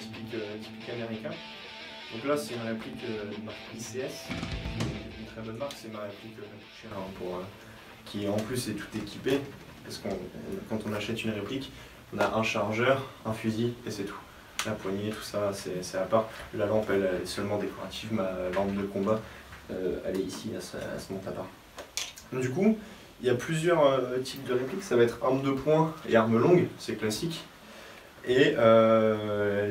typique américain. Donc là c'est une réplique de marque ICS, une très bonne marque, c'est ma réplique qui en plus est tout équipée, parce que quand on achète une réplique, on a un chargeur, un fusil et c'est tout. La poignée, tout ça, c'est à part. La lampe, elle est seulement décorative, ma lampe de combat, elle est ici, elle se monte à part. Donc, du coup, il y a plusieurs types de répliques, ça va être arme de poing et arme longue, c'est classique. Et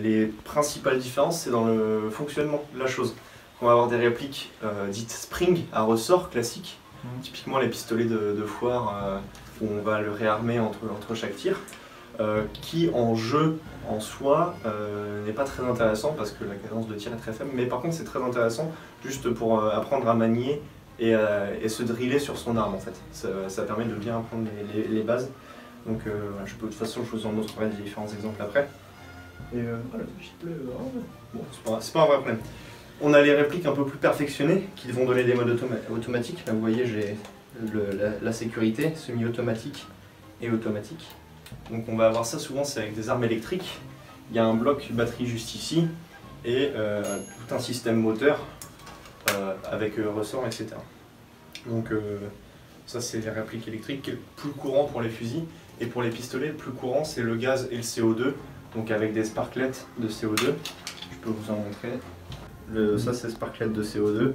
les principales différences, c'est dans le fonctionnement de la chose. On va avoir des répliques dites spring à ressort classique, typiquement les pistolets de foire où on va le réarmer entre chaque tir, qui en jeu en soi n'est pas très intéressant parce que la cadence de tir est très faible, mais par contre c'est très intéressant juste pour apprendre à manier et se driller sur son arme en fait. Ça permet de bien apprendre les bases. Donc voilà, de toute façon je vous en montrerai des différents exemples après. Et voilà, bon, c'est pas un vrai problème. On a les répliques un peu plus perfectionnées qui vont donner des modes automatiques. Là vous voyez j'ai la sécurité, semi-automatique et automatique. Donc on va avoir ça souvent, c'est avec des armes électriques. Il y a un bloc batterie juste ici et tout un système moteur avec ressort, etc. Donc ça c'est les répliques électriques qui est le plus courant pour les fusils. Et pour les pistolets, le plus courant c'est le gaz et le CO2, donc avec des sparklets de CO2. Je peux vous en montrer. Ça c'est sparklet de CO2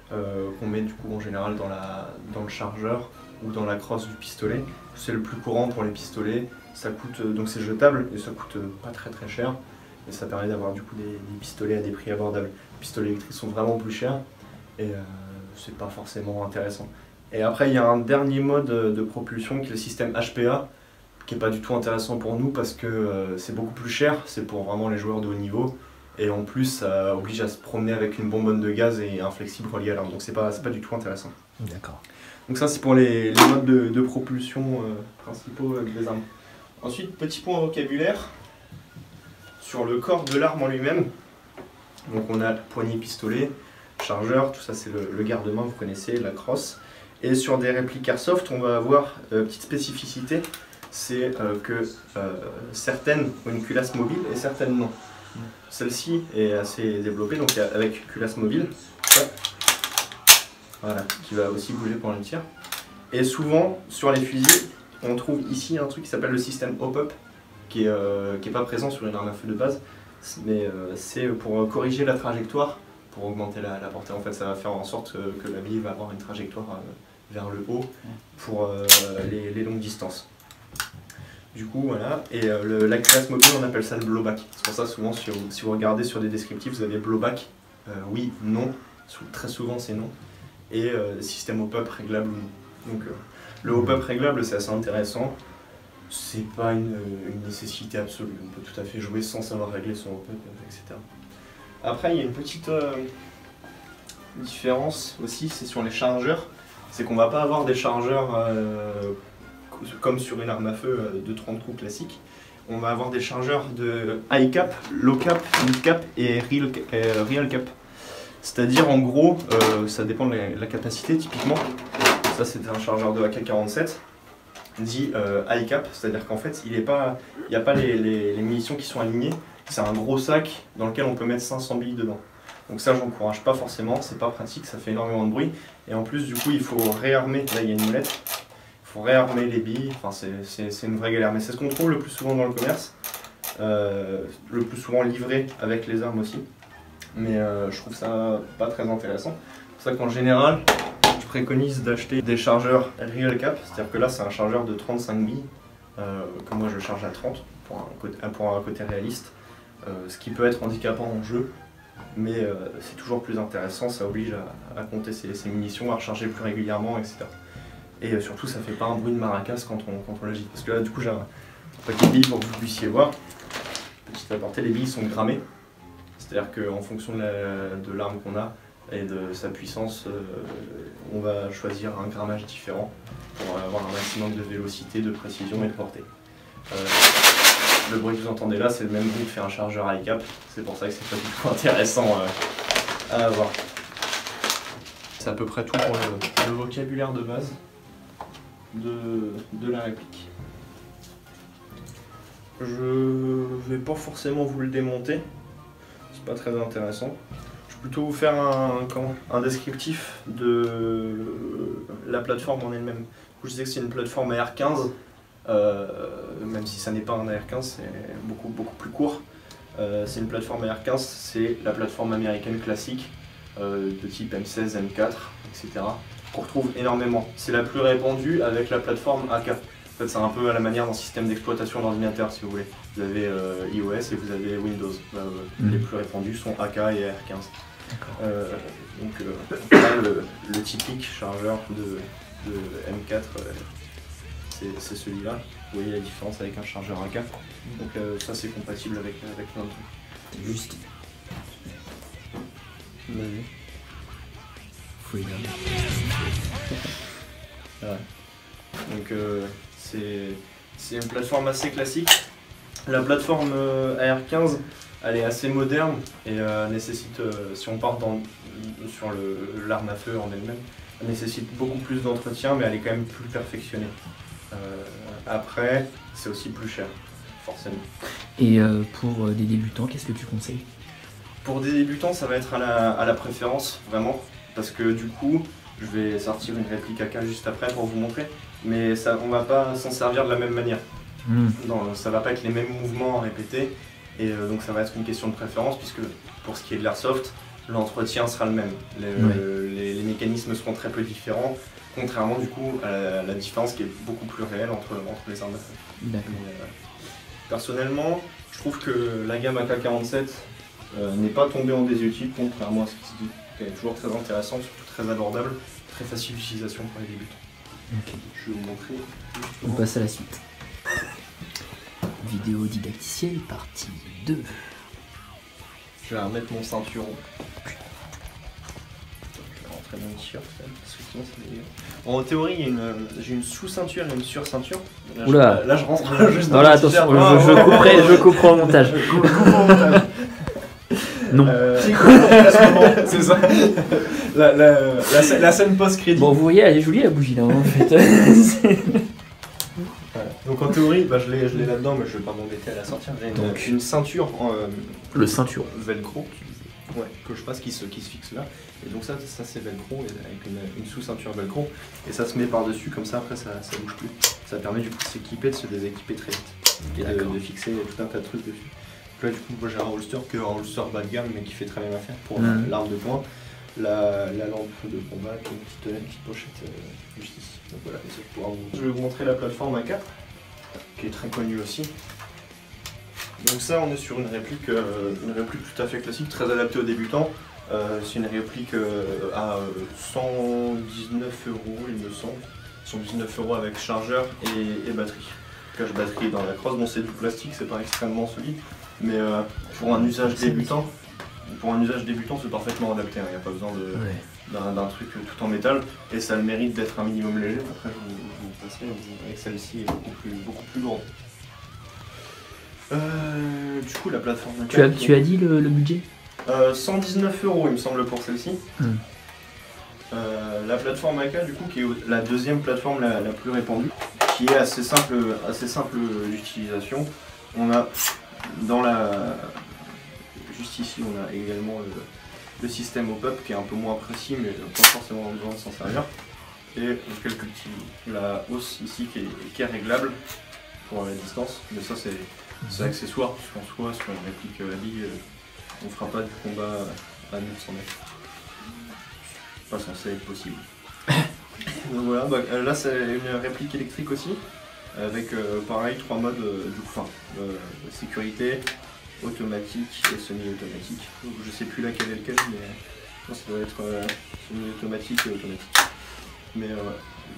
qu'on met du coup en général dans le chargeur ou dans la crosse du pistolet. C'est le plus courant pour les pistolets. Ça coûte, donc c'est jetable et ça coûte pas très cher. Et ça permet d'avoir du coup des pistolets à des prix abordables. Les pistolets électriques sont vraiment plus chers et c'est pas forcément intéressant. Et après il y a un dernier mode de propulsion qui est le système HPA, qui n'est pas du tout intéressant pour nous parce que c'est beaucoup plus cher, c'est pour vraiment les joueurs de haut niveau. Et en plus ça oblige à se promener avec une bonbonne de gaz et un flexible relié à l'arme, donc c'est pas du tout intéressant. D'accord. Donc ça c'est pour les modes de propulsion principaux des armes. Ensuite, petit point vocabulaire sur le corps de l'arme en lui-même. Donc on a poignée pistolet, chargeur, tout ça c'est le garde-main, vous connaissez, la crosse. Et sur des répliques airsoft, on va avoir petite spécificité, c'est que certaines ont une culasse mobile et certaines non. Celle-ci est assez développée, donc avec culasse mobile, voilà, qui va aussi bouger pendant le tir. Et souvent, sur les fusils, on trouve ici un truc qui s'appelle le système hop-up, qui est pas présent sur une arme à feu de base, mais c'est pour corriger la trajectoire, pour augmenter la portée. En fait, ça va faire en sorte que la bille va avoir une trajectoire vers le haut pour les longues distances. Du coup, voilà. Et la culasse mobile, on appelle ça le blowback. C'est pour ça, souvent, si vous regardez sur des descriptifs, vous avez blowback, oui, non. Très souvent, c'est non. Et système hop-up réglable ou non. Donc, le hop-up réglable, c'est assez intéressant. C'est pas une nécessité absolue. On peut tout à fait jouer sans savoir régler son hop-up, etc. Après, il y a une petite différence aussi, c'est sur les chargeurs. C'est qu'on va pas avoir des chargeurs comme sur une arme à feu de 30 coups classique. On va avoir des chargeurs de high cap, low cap, mid cap et real cap. C'est-à-dire en gros, ça dépend de la capacité typiquement. Ça c'est un chargeur de AK-47 dit high cap, c'est-à-dire qu'en fait il n'y a pas les munitions qui sont alignées. C'est un gros sac dans lequel on peut mettre 500 billes dedans. Donc ça j'encourage pas forcément, c'est pas pratique, ça fait énormément de bruit. Et en plus du coup il faut réarmer, là il y a une molette, il faut réarmer les billes, enfin c'est une vraie galère. Mais c'est ce qu'on trouve le plus souvent dans le commerce, le plus souvent livré avec les armes aussi. Mais je trouve ça pas très intéressant. C'est pour ça qu'en général, je préconise d'acheter des chargeurs real cap, c'est-à-dire que là c'est un chargeur de 35 billes, que moi je charge à 30 pour un côté réaliste. Ce qui peut être handicapant en jeu, mais c'est toujours plus intéressant, ça oblige à compter ses munitions, à recharger plus régulièrement, etc. Et surtout ça fait pas un bruit de maracas quand on l'agite. Parce que là du coup j'ai un paquet de billes pour que vous puissiez voir. Petit aparté, les billes sont grammées, c'est-à-dire qu'en fonction de l'arme qu'on a et de sa puissance, on va choisir un grammage différent pour avoir un maximum de vélocité, de précision et de portée. Le bruit que vous entendez là, c'est le même bruit que fait un chargeur high cap, c'est pour ça que c'est pas du tout intéressant à avoir. C'est à peu près tout pour le vocabulaire de base de la réplique. Je vais pas forcément vous le démonter, c'est pas très intéressant. Je vais plutôt vous faire un descriptif de la plateforme en elle-même. Je disais que c'est une plateforme AR15, même si ça n'est pas un AR15, c'est beaucoup plus court. C'est une plateforme AR15, c'est la plateforme américaine classique de type M16, M4, etc. qu'on retrouve énormément. C'est la plus répandue avec la plateforme AK. En fait, c'est un peu à la manière d'un système d'exploitation d'ordinateur, si vous voulez. Vous avez iOS et vous avez Windows. Les plus répandus sont AK et AR15. Là, le typique chargeur de M4, c'est celui-là. Vous voyez la différence avec un chargeur AK. Donc ça, c'est compatible avec plein de trucs. Juste. Vas-y. Freedom. Ouais. Donc c'est une plateforme assez classique. La plateforme AR15, elle est assez moderne et nécessite, si on part sur l'arme à feu en elle-même, elle nécessite beaucoup plus d'entretien, mais elle est quand même plus perfectionnée. Après, c'est aussi plus cher, forcément. Et pour des débutants, qu'est-ce que tu conseilles? Pour des débutants, ça va être à la préférence, vraiment, parce que du coup, je vais sortir une réplique AK juste après pour vous montrer, mais ça, on va pas s'en servir de la même manière. Ça va pas être les mêmes mouvements répétés, et donc ça va être une question de préférence, puisque pour ce qui est de l'airsoft, l'entretien sera le même. Les mécanismes seront très peu différents, contrairement du coup à la différence qui est beaucoup plus réelle entre les armes à feu. D'accord. Personnellement, je trouve que la gamme AK-47 n'est pas tombée en désuétude, contrairement à ce qui se dit. Elle est toujours très intéressante, surtout très abordable, très facile d'utilisation pour les débutants. Okay. Je vais vous montrer. On passe à la suite. Vidéo didacticielle, partie 2. Je vais remettre mon ceinturon. Je vais rentrer mon t-shirt, parce que sinon c'est dégueu. En théorie, j'ai une sous-ceinture et une sur-ceinture. Oula. Là, je rentre juste dans voilà, le attention, t-shirt. je couperai au montage. Non. C'est ça. La scène post-crédit. Bon, vous voyez, elle est jolie la bougie là, en fait. Voilà. Donc en théorie, je l'ai là-dedans, mais je vais pas m'embêter à la sortir. J'ai une ceinture en le ceinturon velcro que je passe qui se fixe là. Et donc ça c'est velcro avec une sous-ceinture velcro. Et ça se met par-dessus, comme ça après ça bouge plus. Ça permet du coup de s'équiper, de se déséquiper très vite. Et de fixer tout un tas de trucs dessus. Donc là du coup moi j'ai un holster bas de gamme mais qui fait très bien l'affaire pour l'arme de poing. La lampe de combat qui est une petite pochette juste ici. Donc voilà, je vais vous montrer la plateforme A4 qui est très connue aussi. Donc ça on est sur une réplique tout à fait classique, très adaptée aux débutants. C'est une réplique à 119 €, il me semble. 119 € avec chargeur et batterie. Cache batterie dans la crosse. Bon, c'est du plastique, c'est pas extrêmement solide, mais pour un usage débutant, c'est parfaitement adapté. Il n'y a pas besoin d'un truc tout en métal et ça a le mérite d'être un minimum léger. Après, je vous passerai, avec celle-ci est beaucoup plus lourde. Du coup, la plateforme. Tu as dit le budget? 119 € il me semble pour celle-ci. La plateforme AK du coup qui est la deuxième plateforme la plus répandue, qui est assez simple d'utilisation. On a juste ici on a également le système hop-up qui est un peu moins précis mais pas forcément besoin de s'en servir. Et quelques petits, la hausse ici qui est réglable pour la distance, mais ça c'est accessoire puisqu'en soi sur une réplique à bille on ne fera pas du combat à 900 mètres. Pas censé être possible. Donc voilà, là c'est une réplique électrique aussi, avec pareil 3 modes sécurité, automatique et semi-automatique. Donc je sais plus laquelle est lequel, mais je pense que ça doit être semi-automatique et automatique. Mais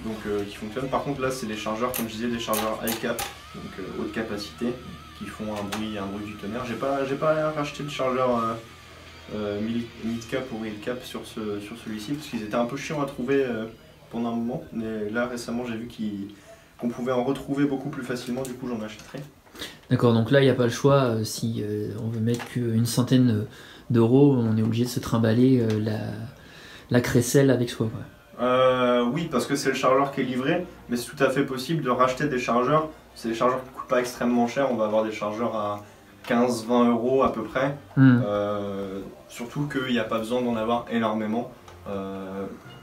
donc qui fonctionne. Par contre là c'est des chargeurs, comme je disais, des chargeurs high cap, donc haute capacité, qui font un bruit du tonnerre. J'ai pas racheté de chargeur mid-cap ou real-cap sur celui-ci, parce qu'ils étaient un peu chiants à trouver pendant un moment, mais là récemment j'ai vu qu'on pouvait en retrouver beaucoup plus facilement, du coup j'en achèterai. D'accord, donc là il n'y a pas le choix, si on veut mettre qu'une centaine d'euros, on est obligé de se trimballer la crécelle avec soi, quoi. Oui, parce que c'est le chargeur qui est livré, mais c'est tout à fait possible de racheter des chargeurs. C'est des chargeurs qui ne coûtent pas extrêmement cher, on va avoir des chargeurs à 15-20 € à peu près. Surtout qu'il n'y a pas besoin d'en avoir énormément.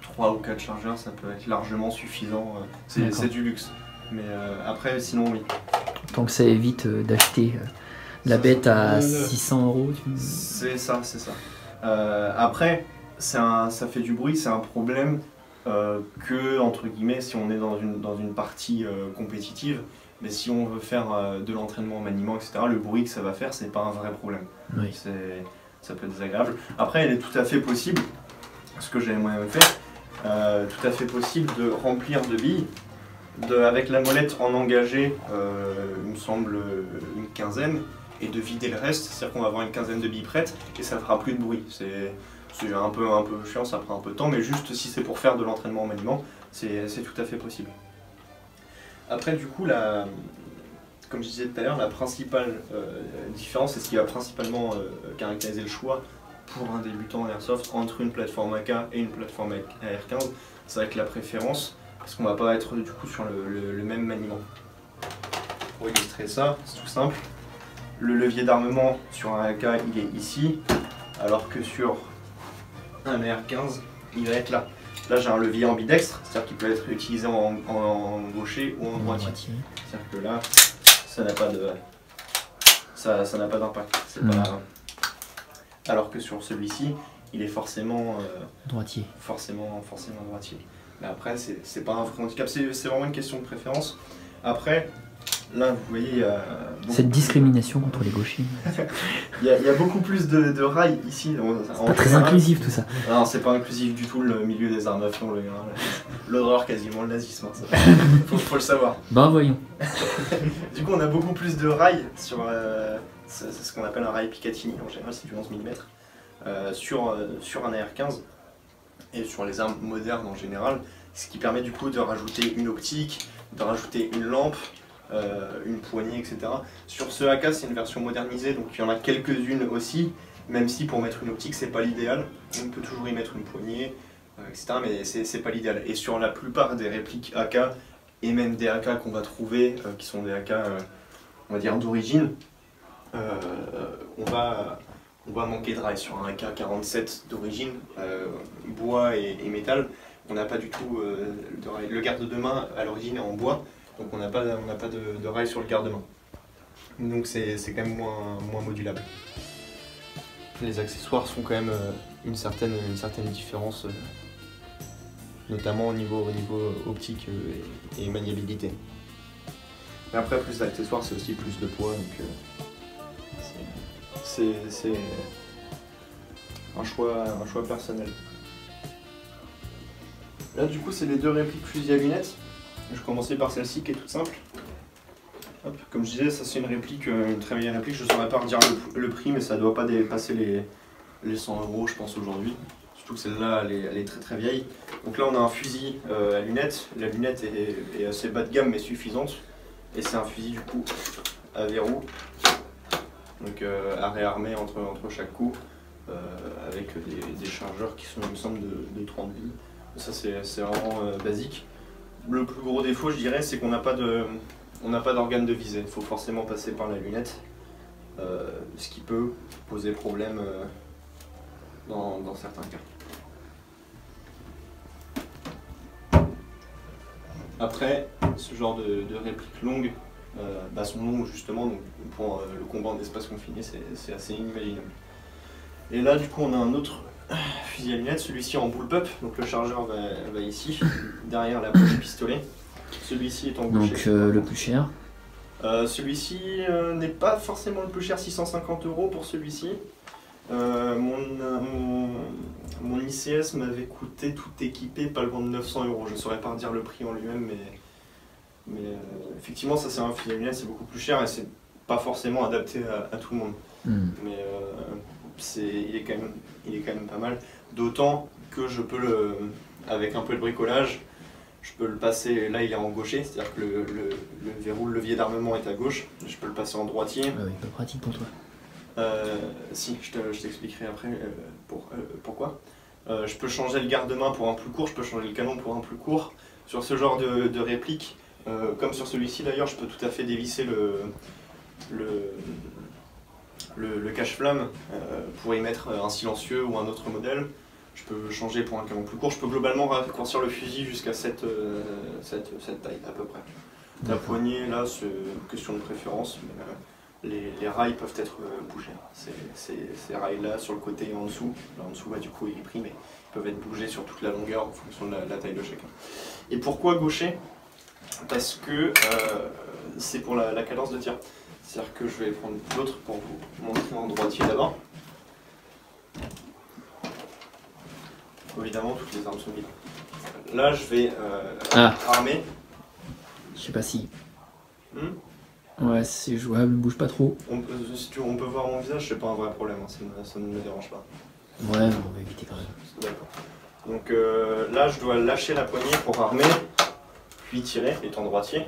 3 ou 4 chargeurs, ça peut être largement suffisant. C'est du luxe. Mais après, sinon, oui. Donc ça évite d'acheter la bête à 600 €. C'est ça, c'est ça. Après, ça fait du bruit, c'est un problème que, entre guillemets, si on est dans une partie compétitive. Mais si on veut faire de l'entraînement en maniement, etc., le bruit que ça va faire, c'est pas un vrai problème. Oui. Ça peut être désagréable. Après, il est tout à fait possible, ce que j'ai moi-même fait, tout à fait possible de remplir de billes, avec la molette en engagé, il me semble une quinzaine, et de vider le reste, c'est-à-dire qu'on va avoir une quinzaine de billes prêtes, et ça fera plus de bruit. C'est un peu chiant, ça prend un peu de temps, mais juste si c'est pour faire de l'entraînement en maniement, c'est tout à fait possible. Après, du coup, comme je disais tout à l'heure, la principale différence, et ce qui va principalement caractériser le choix pour un débutant en airsoft entre une plateforme AK et une plateforme AR15, ça va être la préférence, parce qu'on va pas être du coup sur le même maniement. Pour illustrer ça, c'est tout simple. Le levier d'armement sur un AK, il est ici, alors que sur un AR15, il va être là. Là, j'ai un levier ambidextre, c'est-à-dire qu'il peut être utilisé en gaucher ou en droitier. C'est-à-dire que là, ça n'a pas d'impact. Alors que sur celui-ci, il est forcément droitier. Forcément droitier. Mais après, c'est pas un vrai handicap, c'est vraiment une question de préférence. Après, là, vous voyez, cette discrimination contre les gauchers. Il y a beaucoup plus de rails ici. C'est pas très inclusif tout ça. Non, c'est pas inclusif du tout le milieu des armes à feu, l'horreur quasiment, le nazisme, hein, ça. faut le savoir. Ben voyons. Du coup, on a beaucoup plus de rails sur c'est ce qu'on appelle un rail Picatinny, en général c'est du 11 mm, sur un AR15 et sur les armes modernes en général, ce qui permet du coup de rajouter une optique, de rajouter une lampe, une poignée, etc. Sur ce AK, c'est une version modernisée, donc il y en a quelques-unes aussi, même si pour mettre une optique, c'est pas l'idéal. On peut toujours y mettre une poignée, etc. Mais c'est pas l'idéal. Et sur la plupart des répliques AK, et même des AK qu'on va trouver, qui sont des AK, on va dire d'origine, on va manquer de rails. Sur un AK-47 d'origine, bois et métal, on n'a pas du tout de rails. Le garde-main à l'origine est en bois, donc on n'a pas de rails sur le garde-main. Donc c'est quand même moins modulable. Les accessoires font quand même une certaine différence, notamment au niveau optique et maniabilité. Mais après, plus d'accessoires, c'est aussi plus de poids, donc c'est un choix personnel. Là, du coup, c'est les deux répliques fusil à lunettes. Je vais commencer par celle-ci qui est toute simple. Hop, comme je disais, ça c'est une réplique, une très vieille réplique. Je ne saurais pas redire le prix, mais ça ne doit pas dépasser les 100 € je pense aujourd'hui. Surtout que celle-là, elle est très très vieille. Donc là, on a un fusil à lunettes. La lunette est assez bas de gamme mais suffisante. Et c'est un fusil du coup à verrou. Donc à réarmer entre chaque coup. Avec des chargeurs qui sont, il me semble, de 30 billes. Ça c'est vraiment basique. Le plus gros défaut, je dirais, c'est qu'on n'a pas d'organe de visée. Il faut forcément passer par la lunette, ce qui peut poser problème dans certains cas. Après, ce genre de répliques longues sont longues justement, donc pour le combat en espace confiné, c'est assez inimaginable. Et là, du coup, on a un autre fusil à lunettes, celui-ci en bullpup, donc le chargeur va ici, derrière la poche pistolet. Celui-ci est en gaucher. Donc le plus cher. Celui-ci n'est pas forcément le plus cher, 650 € pour celui-ci. Mon ICS m'avait coûté tout équipé pas loin de 900 €. Je ne saurais pas redire le prix en lui-même, mais effectivement, ça c'est un fusil à lunettes, c'est beaucoup plus cher et c'est pas forcément adapté à tout le monde. Mais il est quand même pas mal. D'autant que je peux avec un peu de bricolage, je peux le passer, là il est en gaucher, c'est-à-dire que le levier d'armement est à gauche, je peux le passer en droitier. Ah oui, pas pratique pour toi. Si, je t'expliquerai après pourquoi. Je peux changer le garde-main pour un plus court, je peux changer le canon pour un plus court. Sur ce genre de réplique, comme sur celui-ci d'ailleurs, je peux tout à fait dévisser le cache-flamme pour y mettre un silencieux ou un autre modèle. Je peux changer pour un canon plus court. Je peux globalement raccourcir le fusil jusqu'à cette taille à peu près. La poignée, là, c'est une question de préférence. Mais, les rails peuvent être bougés. Ces rails-là, sur le côté et en dessous. Là, en dessous, du coup, il est pris, mais ils peuvent être bougés sur toute la longueur en fonction de la taille de chacun. Et pourquoi gaucher? Parce que c'est pour la cadence de tir. C'est-à-dire que je vais prendre l'autre pour vous montrer en droitier d'abord. Évidemment, toutes les armes sont vides. Là, je vais armer. Je sais pas si. Ouais, c'est jouable, bouge pas trop. On peut voir mon visage, c'est pas un vrai problème, hein, ça ne me dérange pas. Ouais, on va éviter quand même. D'accord. Donc là, je dois lâcher la poignée pour armer, puis tirer, étant droitier.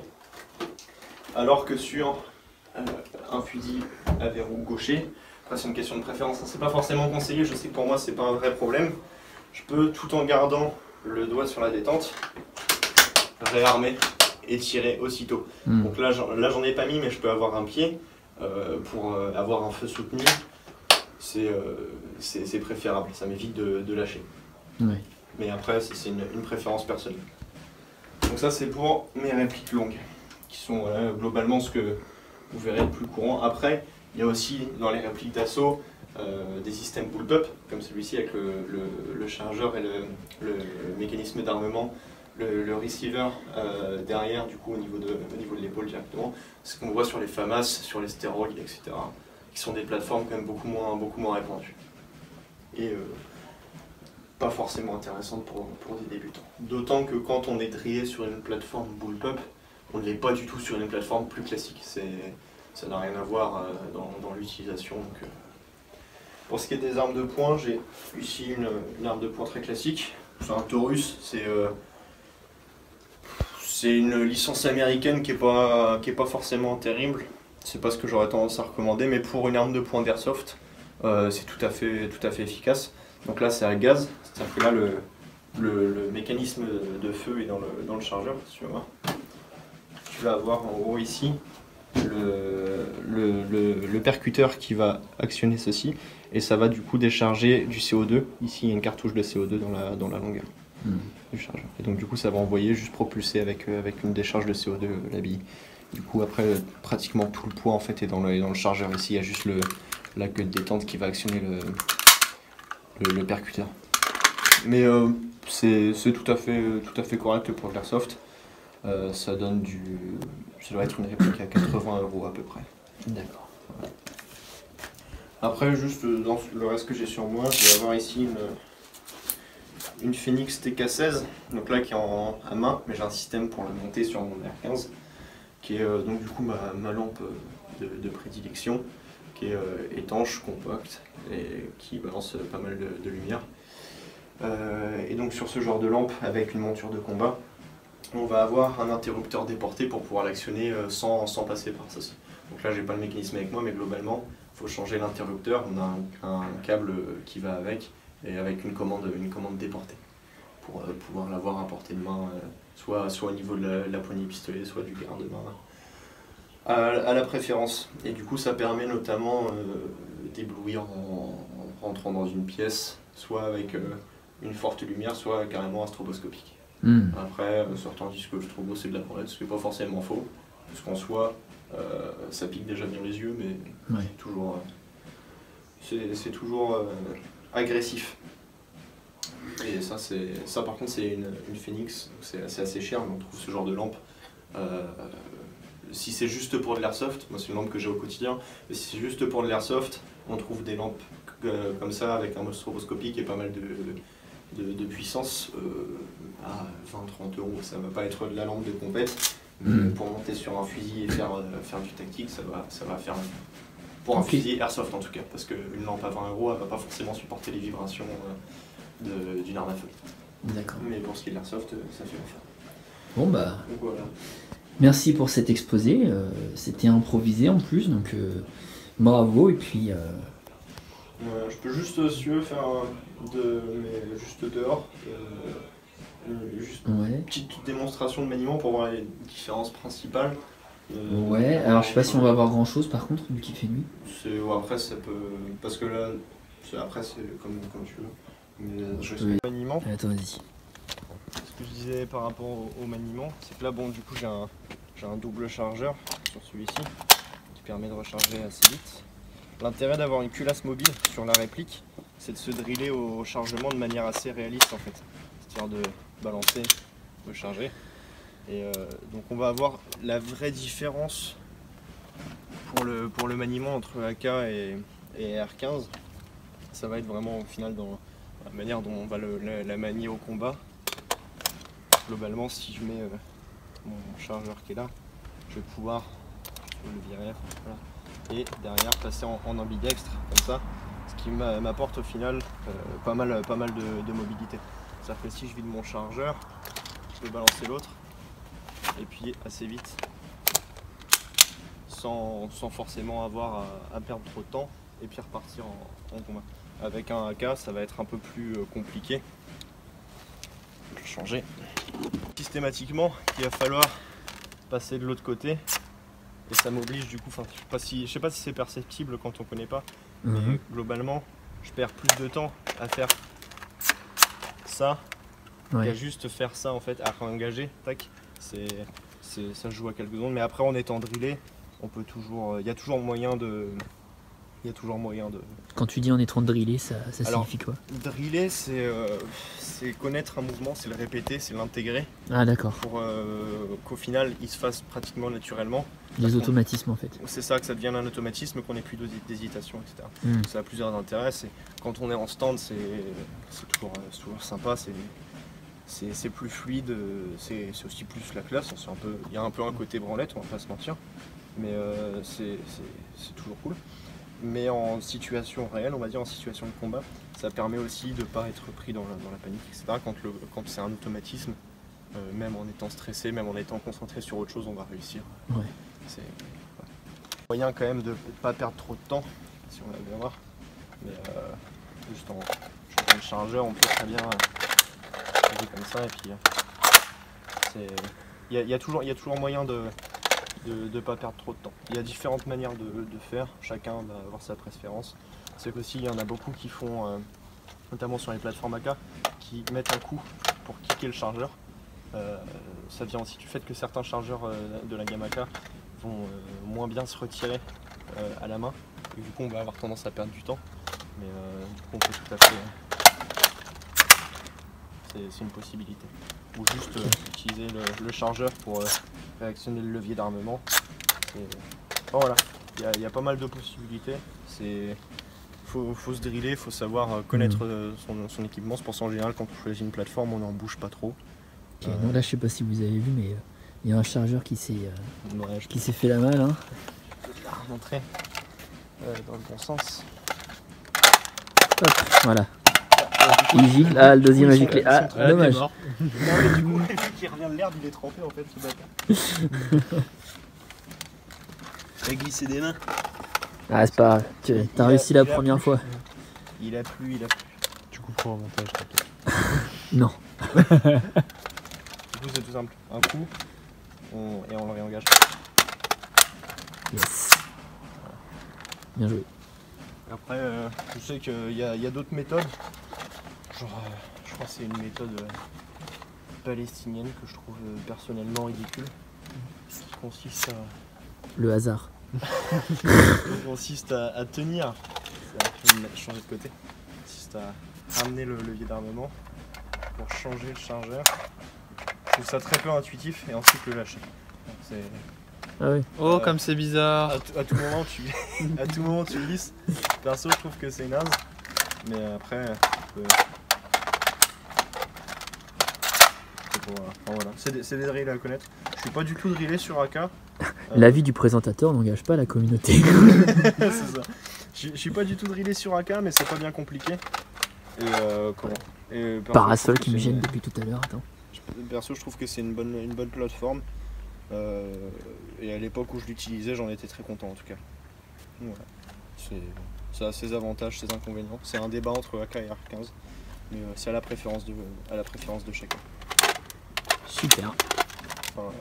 Alors que sur un fusil à verrou gaucher, après c'est une question de préférence, c'est pas forcément conseillé, je sais que pour moi c'est pas un vrai problème. Je peux, tout en gardant le doigt sur la détente, réarmer et tirer aussitôt. Donc là j'en ai pas mis, mais je peux avoir un pied pour avoir un feu soutenu. C'est préférable, ça m'évite de lâcher. Ouais. Mais après c'est une préférence personnelle. Donc ça c'est pour mes répliques longues, qui sont globalement ce que vous verrez le plus courant. Après, il y a aussi dans les répliques d'assaut des systèmes bullpup, comme celui-ci avec le chargeur et le mécanisme d'armement, le receiver derrière, du coup au niveau de l'épaule directement. C'est ce qu'on voit sur les FAMAS, sur les stéroïdes, etc. qui sont des plateformes quand même beaucoup moins répandues. Et pas forcément intéressantes pour des débutants. D'autant que quand on est drillé sur une plateforme bullpup, on ne l'est pas du tout sur une plateforme plus classique. Ça n'a rien à voir dans l'utilisation. Pour ce qui est des armes de poing, j'ai ici une arme de poing très classique. C'est un Taurus, c'est une licence américaine qui est pas forcément terrible. C'est pas ce que j'aurais tendance à recommander, mais pour une arme de poing d'airsoft, c'est tout à fait efficace. Donc là c'est à gaz, c'est-à-dire que là le mécanisme de feu est dans le chargeur, si tu vois. Tu vas avoir en haut ici le percuteur qui va actionner ceci, et ça va du coup décharger du CO2. Ici il y a une cartouche de CO2 dans la longueur du chargeur. Et donc du coup ça va envoyer, juste propulser avec une décharge de CO2 la bille. Du coup après pratiquement tout le poids en fait est dans le chargeur. Ici il y a juste la queue de détente qui va actionner le percuteur. Mais c'est tout à fait correct pour de l'airsoft. Ça doit être une réplique à 80 € à peu près. D'accord. Voilà. Après, juste dans le reste que j'ai sur moi, je vais avoir ici une Phoenix TK16, donc là qui est à main, mais j'ai un système pour le monter sur mon R15, qui est donc du coup ma lampe de prédilection, qui est étanche, compacte, et qui balance pas mal de lumière. Et donc sur ce genre de lampe, avec une monture de combat, on va avoir un interrupteur déporté pour pouvoir l'actionner sans passer par ceci. Donc là j'ai pas le mécanisme avec moi, mais globalement il faut changer l'interrupteur, on a un câble qui va avec, et avec une commande déportée, pour pouvoir l'avoir à portée de main, soit au niveau de la poignée pistolet, soit du garde-main, à la préférence. Et du coup ça permet notamment d'éblouir en rentrant dans une pièce, soit avec une forte lumière, soit carrément un stroboscopique. Après, certains disent que le strobo c'est de la branlette, ce qui n'est pas forcément faux, parce qu'en soi, ça pique déjà bien les yeux, mais c'est toujours agressif. Et ça par contre c'est une Phoenix, c'est assez cher, mais on trouve ce genre de lampe. Si c'est juste pour de l'airsoft, moi c'est une lampe que j'ai au quotidien, mais si c'est juste pour de l'airsoft, on trouve des lampes comme ça avec un mode stroboscopique et pas mal de puissance à 20-30 €. Ça va pas être de la lampe de compète, mais pour monter sur un fusil et faire du tactique, ça va faire pour un fusil airsoft en tout cas, parce qu'une lampe à 20 € elle va pas forcément supporter les vibrations d'une arme à feu. D'accord. Mais pour ce qui est de l'airsoft, ça fait l'affaire. Bon bah. Donc voilà. Merci pour cet exposé. C'était improvisé en plus, donc bravo. Et puis. Je peux juste, si tu veux, faire mais juste dehors, une petite démonstration de maniement pour voir les différences principales. Ouais, alors je sais pas si on va avoir grand chose par contre, vu qu'il fait nuit. Après, ça peut. Parce que là, après, c'est comme tu veux. Mais je Oui. maniement. Attends, vas-y. Ce que je disais par rapport au maniement, c'est que là, bon, du coup, j'ai un double chargeur sur celui-ci qui permet de recharger assez vite. L'intérêt d'avoir une culasse mobile sur la réplique, c'est de se driller au chargement de manière assez réaliste en fait. C'est-à-dire de balancer, de charger. Et donc on va avoir la vraie différence pour le maniement entre AK et R15. Ça va être vraiment au final dans la manière dont on va la manier au combat. Globalement, si je mets mon chargeur qui est là, je vais pouvoir le virer, voilà, et derrière passer en ambidextre comme ça, ce qui m'apporte au final pas mal de mobilité. C'est-à-dire que si je vide mon chargeur, je peux balancer l'autre et puis assez vite sans forcément avoir à perdre trop de temps et puis repartir en combat. Avec un AK, ça va être un peu plus compliqué. Je vais changer. Systématiquement, il va falloir passer de l'autre côté et ça m'oblige du coup, je sais pas si c'est perceptible quand on connaît pas, mais globalement, je perds plus de temps à faire ça qu'à juste faire ça en fait, à réengager, tac, ça se joue à quelques secondes, mais après en étant drillé, on peut toujours, il y a toujours moyen de... Quand tu dis en étant drillé, ça signifie quoi? Driller, c'est connaître un mouvement, c'est le répéter, c'est l'intégrer. Ah d'accord. Pour qu'au final, il se fasse pratiquement naturellement. Des automatismes en fait. C'est ça, que ça devienne un automatisme, qu'on n'ait plus d'hésitation, etc. Ça a plusieurs intérêts. Quand on est en stand, c'est toujours sympa, c'est plus fluide, c'est aussi plus la classe. Il y a un peu un côté branlette, on va pas se mentir, mais c'est toujours cool. Mais en situation réelle, on va dire en situation de combat, ça permet aussi de ne pas être pris dans la panique, etc. Quand c'est un automatisme, même en étant stressé, même en étant concentré sur autre chose, on va réussir. Ouais. C'est moyen quand même de ne pas perdre trop de temps, si on a bien voir. Mais juste en changeant le chargeur, on peut très bien changer comme ça. Et puis il y a toujours moyen de ne pas perdre trop de temps. Il y a différentes manières de faire, chacun va avoir sa préférence. C'est qu'aussi il y en a beaucoup qui font, notamment sur les plateformes AK, qui mettent un coup pour kicker le chargeur. Ça vient aussi du fait que certains chargeurs de la gamme AK vont moins bien se retirer à la main. Et du coup on va avoir tendance à perdre du temps. Mais du coup on peut tout à fait... c'est une possibilité. Ou juste utiliser le chargeur pour réactionner le levier d'armement. Enfin, voilà, il y a pas mal de possibilités. Faut se driller, il faut savoir connaître son équipement. C'est pour ça en général quand on choisit une plateforme, on n'en bouge pas trop. Okay, donc là je sais pas si vous avez vu, mais il y a un chargeur qui s'est fait la malle. Hein. Je vais la remontrer dans le bon sens. Hop, voilà. Il gicle, ah le deuxième a giclé, ah dommage. Non mais du coup, vu qu'il revient de l'herbe, il est trempé en fait ce bâtard. Il a glissé des mains. Ah c'est pas grave, t'as réussi la première fois. Il a plu. Tu couperas au montage, t'inquiète. Non. Du coup c'est tout simple, un coup et on le réengage. Yes. Bien joué. Après je sais qu'il y a d'autres méthodes. Genre, je crois que c'est une méthode palestinienne que je trouve personnellement ridicule. Qui consiste à... Le hasard. Qui consiste à tenir. Je vais changer de côté. Consiste à ramener le levier d'armement pour changer le chargeur. Je trouve ça très peu intuitif et ensuite le lâcher. Ah oui. Oh comme c'est bizarre. À tout moment tu glisses. Perso je trouve que c'est naze. Mais après voilà. C'est des drills à connaître. Je suis pas du tout drillé sur AK. L'avis du présentateur n'engage pas la communauté. C'est ça. Je suis pas du tout drillé sur AK, mais c'est pas bien compliqué. Et Parasol qui me gêne depuis tout à l'heure, attends. Perso, je trouve que c'est une bonne plateforme. Et à l'époque où je l'utilisais, j'en étais très content en tout cas. Voilà. Ça a ses avantages, ses inconvénients. C'est un débat entre AK et R15. Mais c'est à la préférence de chacun. Super. Enfin, voilà.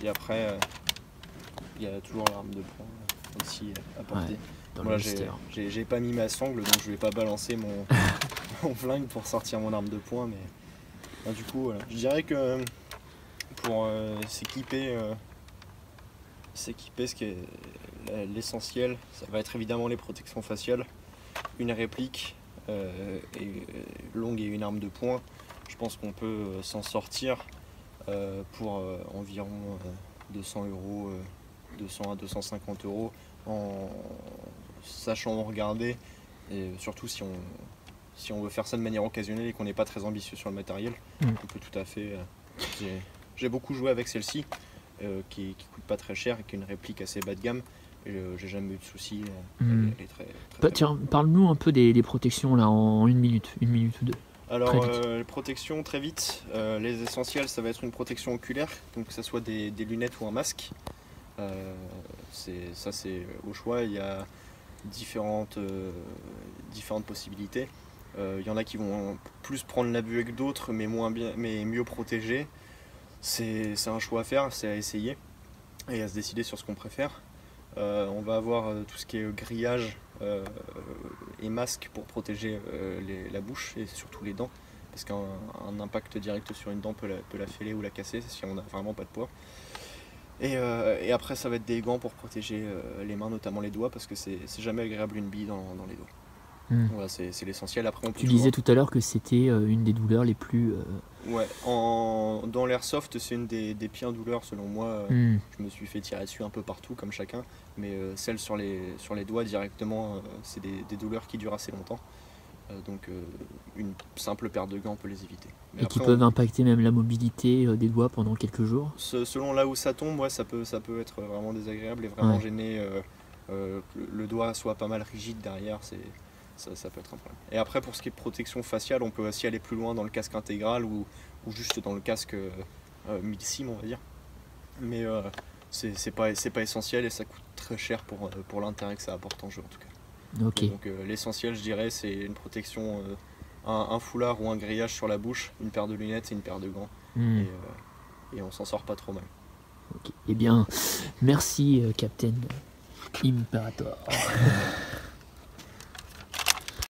Et après, il y a toujours l'arme de poing aussi à portée. Ouais, dans Voilà, le holster. j'ai pas mis ma sangle, donc je vais pas balancer mon, mon flingue pour sortir mon arme de poing, mais du coup, voilà. Je dirais que pour s'équiper, ce qui est l'essentiel, ça va être évidemment les protections faciales, une réplique longue et une arme de poing. Je pense qu'on peut s'en sortir pour environ 200 euros, 200 à 250 euros, en sachant regarder, et surtout si on veut faire ça de manière occasionnelle et qu'on n'est pas très ambitieux sur le matériel, on peut tout à fait. J'ai beaucoup joué avec celle-ci, qui coûte pas très cher et qui est une réplique assez bas de gamme. J'ai jamais eu de soucis. Elle est très Tiens, parle-nous un peu des protections là en une minute ou deux. Alors, les protections, très vite, les essentiels, ça va être une protection oculaire, donc que ce soit des lunettes ou un masque. Ça, c'est au choix. Il y a différentes possibilités. Il y en a qui vont plus prendre l'abus que d'autres, mais mieux protégés. C'est un choix à faire, c'est à essayer et à se décider sur ce qu'on préfère. On va avoir tout ce qui est grillage et masque pour protéger la bouche et surtout les dents, parce qu'un impact direct sur une dent peut la fêler ou la casser si on n'a vraiment pas de poids. Et après, ça va être des gants pour protéger les mains, notamment les doigts, parce que c'est jamais agréable une bille dans les doigts. Voilà, c'est l'essentiel. Après, Tu disais tout à l'heure que c'était une des douleurs les plus... Ouais, dans l'airsoft, c'est une des pires douleurs selon moi. Je me suis fait tirer dessus un peu partout, comme chacun, mais celle sur les doigts directement, c'est des douleurs qui durent assez longtemps. Donc une simple paire de gants peut les éviter. Mais et après, qui peuvent impacter même la mobilité des doigts pendant quelques jours. Selon là où ça tombe, ouais, ça peut être vraiment désagréable et vraiment gêner. Le doigt soit pas mal rigide derrière, ça peut être un problème. Et après, pour ce qui est de protection faciale, on peut aussi aller plus loin dans le casque intégral ou juste dans le casque MILSIM, on va dire. Mais c'est pas essentiel et ça coûte très cher pour l'intérêt que ça apporte en jeu en tout cas. Okay. Donc l'essentiel, je dirais, c'est une protection, un foulard ou un grillage sur la bouche, une paire de lunettes et une paire de gants. Et on s'en sort pas trop mal. Okay. Eh bien, merci Captain Imperator.